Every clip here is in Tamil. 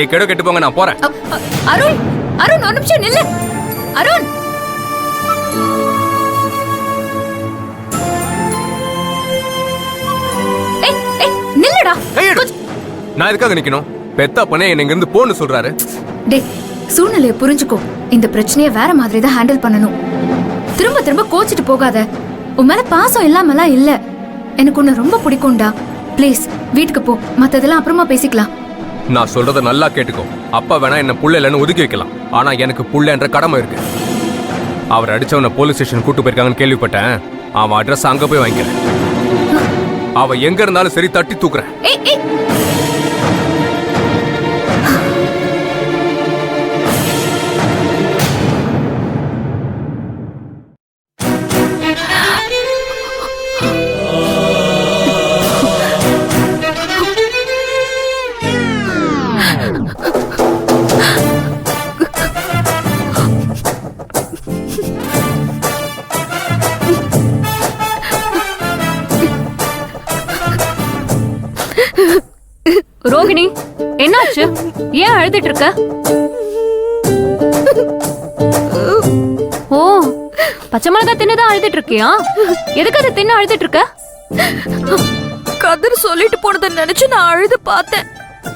என் கெடோ கெட்டு போங்க, நான் போறேன். அருண் அருண் ஒரு நிமிஷம் நில்லு. அருண் ஏய் ஏய் நில்லுடா. கையெடு. நான் எதுக்காக நிக்கணும்? பெத்தா பண்ணே என்ன இங்க இருந்து போன்னு சொல்றாரு. டேய் சூழ்நிலையை புரிஞ்சுக்கோ. இந்த பிரச்சனையை வேற மாதிரி தான் ஹேண்டில் பண்ணணும். திரும்ப திரும்ப கோச்சிட்டு போகாத. உன் மேல பாசம் இல்லாமலாம் இல்ல. எனக்கு உன்னை ரொம்ப பிடிக்கும்டா. ப்ளீஸ் வீட்டுக்கு போ, மத்ததெல்லாம் அப்புறமா பேசிக்கலாம். நான் சொல்றத நல்லா கேட்டுக்கோ. அப்பா வேணா என்ன புள்ள இல்லைன்னு ஒதுக்கி வைக்கலாம், ஆனா எனக்கு புள்ளன்ற கடமை இருக்கு. அவர் அடிச்சவனை போலீஸ் ஸ்டேஷன் கூட்டு போயிருக்காங்கன்னு கேள்விப்பட்டேன். அவன் அட்ரஸ் அங்க போய் வாங்கிக்கிறேன். அவ எங்க இருந்தாலும் சரி, தட்டி தூக்குறேன். ஏய் ஏய் ரோகிணி, என்னாச்சு? ஏன் அழுதுட்டு இருக்க? ஓ, பச்சை மிளகா தின்னுதான் அழுதுட்டு இருக்கியா? எதுக்கு அதை தின்னு அழுதுட்டு இருக்க? கதிர் சொல்லிட்டு போனதை நினைச்சு நான் அழுது பார்த்தேன்.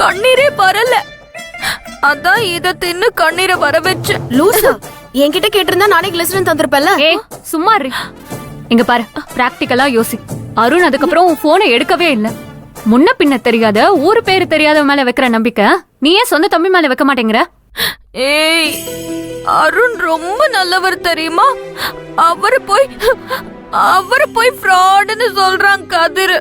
கண்ணீரே வரல. அதான் இத தின்னு கண்ணீரை வர வச்சேன். லூசா, என்கிட்ட கேட்டிருந்தா நானே கிளிசரின் தந்திருப்பேன்ல. ஏய் சும்மா இரு. இங்க பாரு, பிராக்டிக்கலா யோசி. அருண் அதுக்கப்புறம் உன் போனை எடுக்கவே இல்ல. முன்ன பின்ன தெரியாத, ஊரு பேரு தெரியாத மேல வைக்கிற நம்பிக்கை நீ ஏன் சொந்த தம்பி மேல வைக்க மாட்டேங்கிற? ஏய், அருண் ரொம்ப நல்லவர் தெரியுமா? அவரு போய் ஃப்ராடுன்னு சொல்றான் கதிர்.